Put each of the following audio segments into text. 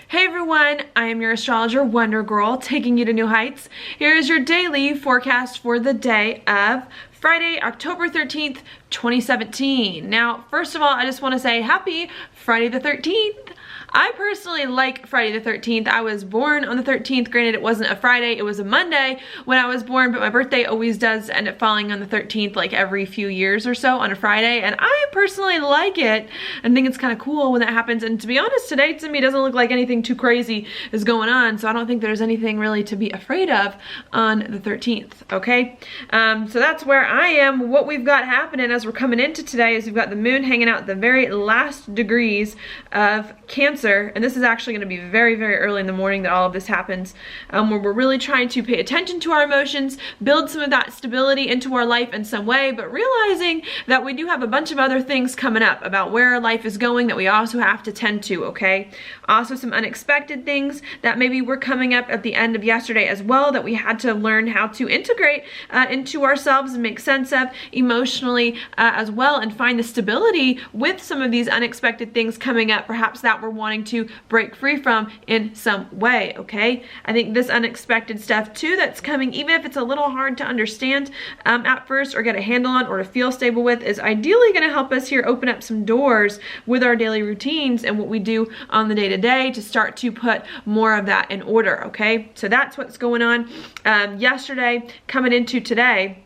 Hey everyone, I am your astrologer Wonder Girl, taking you to new heights. Here is your daily forecast for the day of Friday, October 13th, 2017. Now, first of all, I just want to say happy Friday the 13th. I personally like Friday the 13th. I was born on the 13th. Granted, it wasn't a Friday, it was a Monday when I was born, but my birthday always does end up falling on the 13th, like every few years or so on a Friday, and I personally like it and think it's kind of cool when that happens. And to be honest, today to me doesn't look like anything too crazy is going on, so I don't think there's anything really to be afraid of on the 13th, okay? So that's where I am. What we've got happening as we're coming into today is we've got the moon hanging out at the very last degrees of Cancer. And this is actually going to be very, very early in the morning that all of this happens, where we're really trying to pay attention to our emotions, build some of that stability into our life in some way, but realizing that we do have a bunch of other things coming up about where our life is going that we also have to tend to, okay? Also some unexpected things that maybe were coming up at the end of yesterday as well that we had to learn how to integrate into ourselves and make sense of emotionally as well, and find the stability with some of these unexpected things coming up, perhaps that we're wanting to break free from in some way, okay? I think this unexpected stuff too that's coming, even if it's a little hard to understand at first or get a handle on or to feel stable with, is ideally going to help us here open up some doors with our daily routines and what we do on the day-to-day to start to put more of that in order, okay? So that's what's going on yesterday coming into today.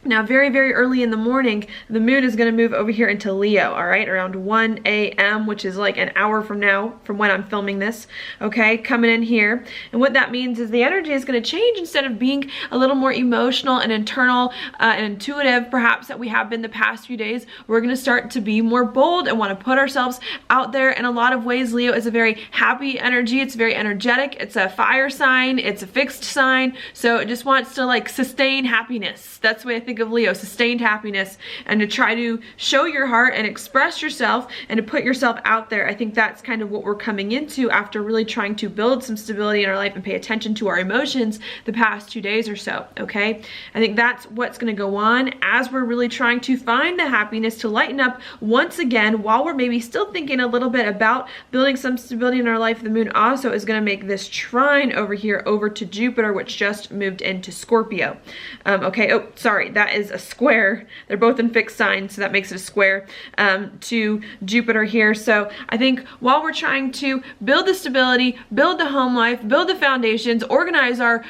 Now, very, very early in the morning, the moon is going to move over here into Leo, all right, around 1 a.m., which is like an hour from now, from when I'm filming this, okay, coming in here. And what that means is the energy is going to change. Instead of being a little more emotional and internal and intuitive, perhaps, that we have been the past few days, we're going to start to be more bold and want to put ourselves out there. In a lot of ways, Leo is a very happy energy. It's very energetic. It's a fire sign. It's a fixed sign. So it just wants to like sustain happiness. That's the way I think of Leo, sustained happiness, and to try to show your heart and express yourself and to put yourself out there. I think that's kind of what we're coming into after really trying to build some stability in our life and pay attention to our emotions the past 2 days or so, okay? I think that's what's going to go on as we're really trying to find the happiness to lighten up once again, while we're maybe still thinking a little bit about building some stability in our life. The moon also is going to make this trine over here over to Jupiter, which just moved into Scorpio. Okay, oh, sorry, that is a square. They're both in fixed signs, so that makes it a square to Jupiter here. So I think while we're trying to build the stability, build the home life, build the foundations, organize our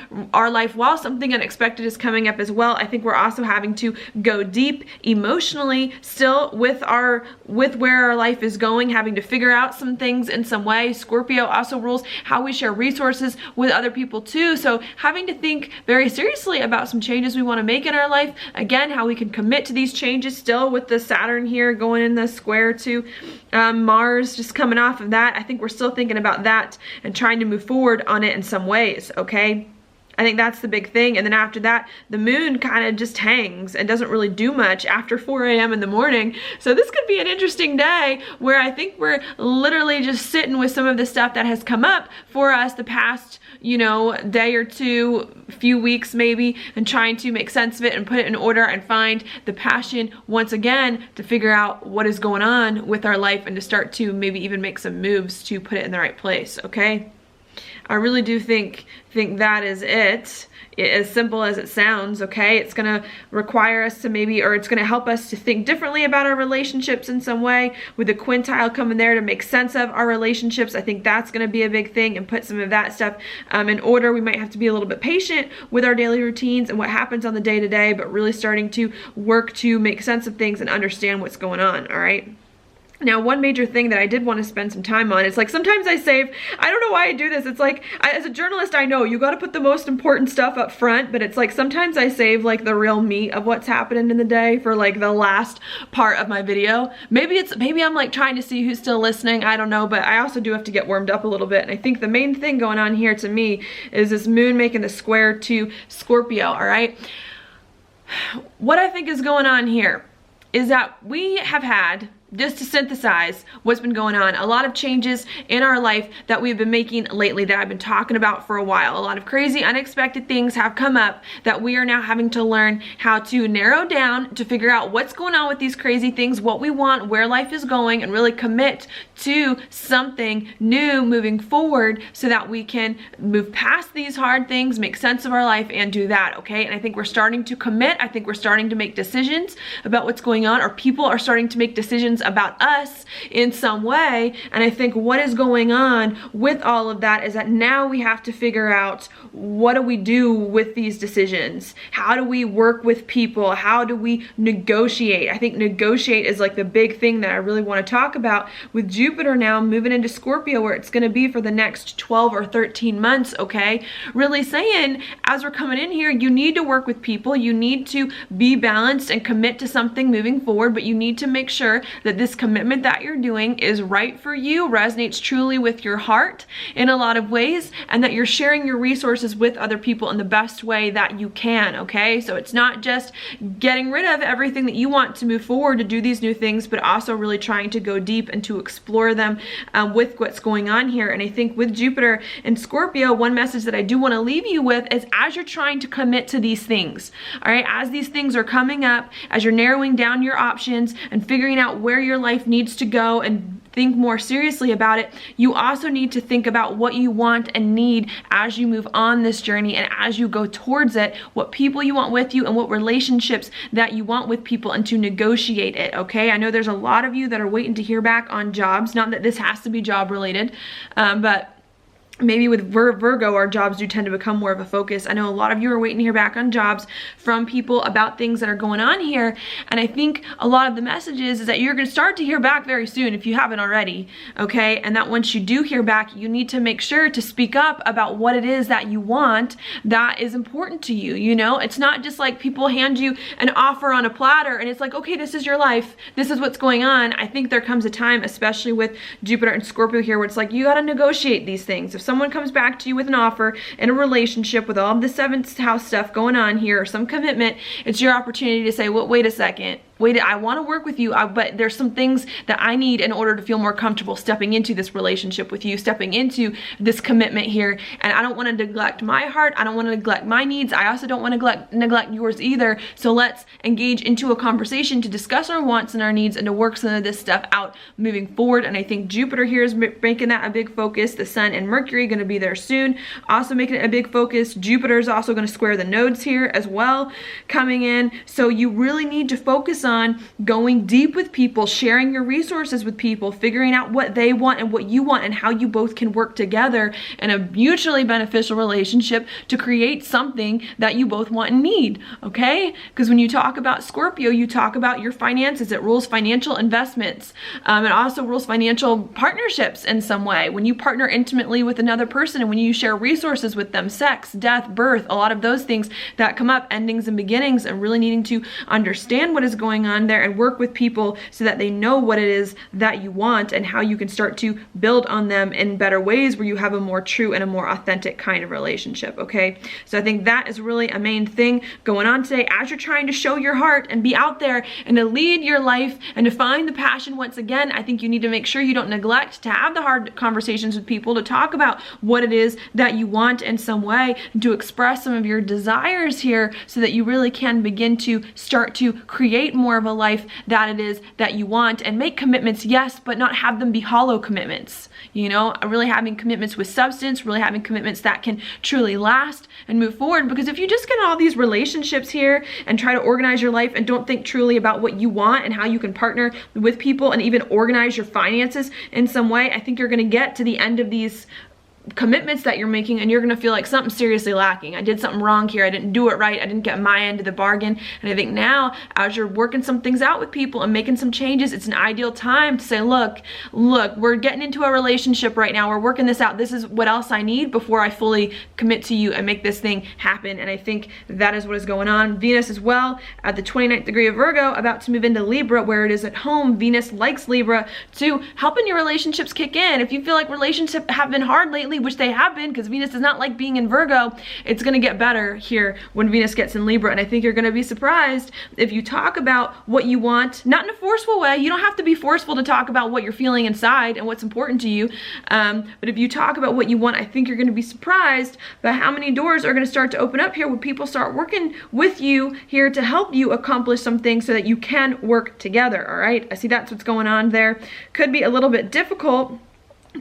life while something unexpected is coming up as well, I think we're also having to go deep emotionally still with where our life is going, having to figure out some things in some way. Scorpio also rules how we share resources with other people too. So having to think very seriously about some changes we want to make in our life. Again, how we can commit to these changes still with the Saturn here going in the square to Mars, just coming off of that. I think we're still thinking about that and trying to move forward on it in some ways, okay? I think that's the big thing. And then after that, the moon kind of just hangs and doesn't really do much after 4 a.m. in the morning. So this could be an interesting day where I think we're literally just sitting with some of the stuff that has come up for us the past, you know, day or two, few weeks maybe, and trying to make sense of it and put it in order and find the passion once again to figure out what is going on with our life and to start to maybe even make some moves to put it in the right place, okay? I really do think that is it. As simple as it sounds, okay? It's gonna require us to maybe, or it's gonna help us to think differently about our relationships in some way, with the quintile coming there to make sense of our relationships. I think that's gonna be a big thing and put some of that stuff in order. We might have to be a little bit patient with our daily routines and what happens on the day-to-day, but really starting to work to make sense of things and understand what's going on, all right? Now, one major thing that I did want to spend some time on, it's like sometimes I save, I don't know why I do this, it's like, as a journalist I know you got to put the most important stuff up front, but it's like sometimes I save like the real meat of what's happening in the day for like the last part of my video. Maybe I'm like trying to see who's still listening, I don't know, but I also do have to get warmed up a little bit. And I think the main thing going on here to me is this moon making the square to Scorpio, all right? What I think is going on here is that we have had just to synthesize what's been going on, a lot of changes in our life that we've been making lately that I've been talking about for a while. A lot of crazy, unexpected things have come up that we are now having to learn how to narrow down to figure out what's going on with these crazy things, what we want, where life is going, and really commit to something new moving forward so that we can move past these hard things, make sense of our life, and do that, okay? And I think we're starting to commit. I think we're starting to make decisions about what's going on, or people are starting to make decisions about us in some way. And I think what is going on with all of that is that now we have to figure out, what do we do with these decisions? How do we work with people? How do we negotiate? I think negotiate is like the big thing that I really want to talk about with Jupiter now moving into Scorpio, where it's going to be for the next 12 or 13 months, okay? Really saying, as we're coming in here, you need to work with people. You need to be balanced and commit to something moving forward, but you need to make sure that this commitment that you're doing is right for you, resonates truly with your heart in a lot of ways, and that you're sharing your resources with other people in the best way that you can, okay? So it's not just getting rid of everything that you want to move forward to do these new things, but also really trying to go deep and to explore them with what's going on here. And I think with Jupiter and Scorpio, one message that I do want to leave you with is, as you're trying to commit to these things, all right, as these things are coming up, as you're narrowing down your options and figuring out where your life needs to go and think more seriously about it, you also need to think about what you want and need as you move on this journey and as you go towards it, what people you want with you and what relationships that you want with people, and to negotiate it, okay? I know there's a lot of you that are waiting to hear back on jobs, not that this has to be job related, but maybe with Virgo, our jobs do tend to become more of a focus. I know a lot of you are waiting to hear back on jobs from people about things that are going on here. And I think a lot of the messages is that you're going to start to hear back very soon if you haven't already, okay? And that once you do hear back, you need to make sure to speak up about what it is that you want that is important to you, you know? It's not just like people hand you an offer on a platter and it's like, okay, this is your life. This is what's going on. I think there comes a time, especially with Jupiter and Scorpio here, where it's like, you got to negotiate these things. If someone comes back to you with an offer in a relationship with all of the 7th house stuff going on here, or some commitment, it's your opportunity to say, well, wait a second. Wait, I want to work with you, but there's some things that I need in order to feel more comfortable stepping into this relationship with you, stepping into this commitment here. And I don't want to neglect my heart. I don't want to neglect my needs. I also don't want to neglect yours either. So let's engage into a conversation to discuss our wants and our needs and to work some of this stuff out moving forward. And I think Jupiter here is making that a big focus. The Sun and Mercury going to be there soon, also making it a big focus. Jupiter is also going to square the nodes here as well, coming in. So you really need to focus on going deep with people, sharing your resources with people, figuring out what they want and what you want, and how you both can work together in a mutually beneficial relationship to create something that you both want and need, okay? Because when you talk about Scorpio, you talk about your finances. It rules financial investments. It also rules financial partnerships in some way. When you partner intimately with another person and when you share resources with them, sex, death, birth, a lot of those things that come up, endings and beginnings, and really needing to understand what is going on there and work with people so that they know what it is that you want and how you can start to build on them in better ways where you have a more true and a more authentic kind of relationship, okay? So I think that is really a main thing going on today as you're trying to show your heart and be out there and to lead your life and to find the passion once again. I think you need to make sure you don't neglect to have the hard conversations with people, to talk about what it is that you want in some way, and to express some of your desires here so that you really can begin to start to create more of a life that it is that you want, and make commitments, yes, but not have them be hollow commitments. You know, really having commitments with substance, really having commitments that can truly last and move forward. Because if you just get all these relationships here and try to organize your life and don't think truly about what you want and how you can partner with people and even organize your finances in some way, I think you're going to get to the end of these commitments that you're making and you're going to feel like something's seriously lacking. I did something wrong here. I didn't do it right. I didn't get my end of the bargain. And I think now, as you're working some things out with people and making some changes, it's an ideal time to say, look, we're getting into a relationship right now. We're working this out. This is what else I need before I fully commit to you and make this thing happen. And I think that is what is going on. Venus as well at the 29th degree of Virgo, about to move into Libra, where it is at home. Venus likes Libra to helping your relationships kick in. If you feel like relationships have been hard lately, lately, which they have been, because Venus does not like being in Virgo, it's going to get better here when Venus gets in Libra. And I think you're going to be surprised if you talk about what you want, not in a forceful way. You don't have to be forceful to talk about what you're feeling inside and what's important to you. But if you talk about what you want, I think you're going to be surprised by how many doors are going to start to open up here when people start working with you here to help you accomplish some things so that you can work together. All right, I see that's what's going on there. Could be a little bit difficult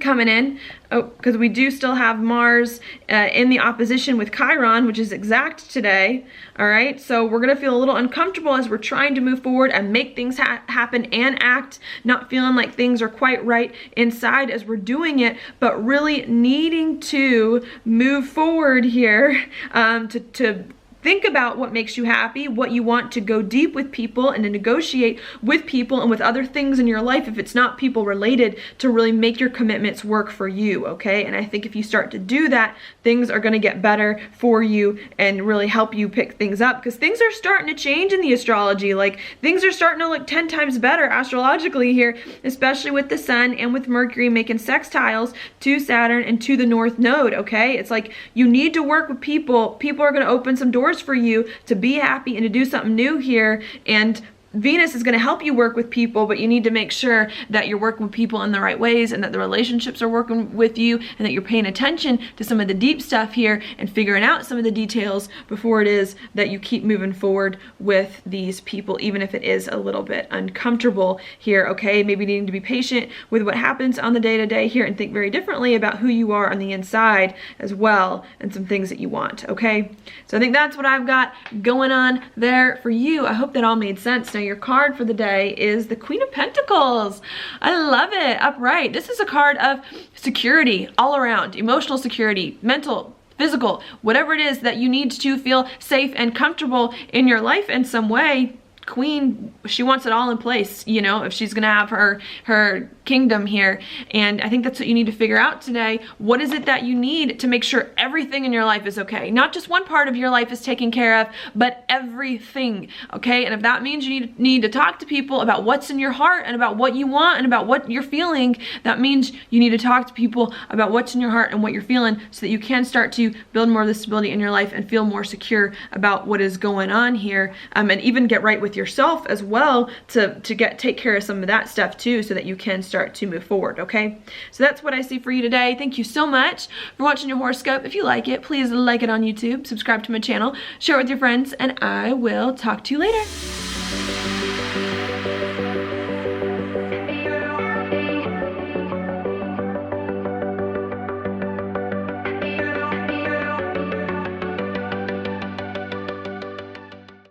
coming in, because we do still have Mars in the opposition with Chiron, which is exact today. All right, so we're gonna feel a little uncomfortable as we're trying to move forward and make things happen and act, not feeling like things are quite right inside as we're doing it, but really needing to move forward here to think about what makes you happy, what you want to go deep with people and to negotiate with people and with other things in your life, if it's not people related, to really make your commitments work for you, okay? And I think if you start to do that, things are gonna get better for you and really help you pick things up, because things are starting to change in the astrology. Like, things are starting to look 10 times better astrologically here, especially with the sun and with Mercury making sextiles to Saturn and to the North Node, okay? It's like you need to work with people. People are gonna open some doors for you to be happy and to do something new here, and Venus is going to help you work with people, but you need to make sure that you're working with people in the right ways and that the relationships are working with you and that you're paying attention to some of the deep stuff here and figuring out some of the details before it is that you keep moving forward with these people, even if it is a little bit uncomfortable here, okay? Maybe needing to be patient with what happens on the day-to-day here and think very differently about who you are on the inside as well and some things that you want, okay? So I think that's what I've got going on there for you. I hope that all made sense. Now, your card for the day is the Queen of Pentacles. I love it. Upright. This is a card of security all around, emotional security, mental, physical, whatever it is that you need to feel safe and comfortable in your life in some way. Queen, she wants it all in place, you know, if she's gonna have her kingdom here. And I think that's what you need to figure out today. What is it that you need to make sure everything in your life is okay? Not just one part of your life is taken care of, but everything, okay? And if that means you need to talk to people about what's in your heart and about what you want and about what you're feeling, that means you need to talk to people about what's in your heart and what you're feeling so that you can start to build more of the stability in your life and feel more secure about what is going on here, and even get right with yourself as well to take care of some of that stuff too, so that you can start to move forward, okay? So that's what I see for you today. Thank you so much for watching your horoscope. If you like it, please like it on YouTube, subscribe to my channel, share it with your friends, and I will talk to you later.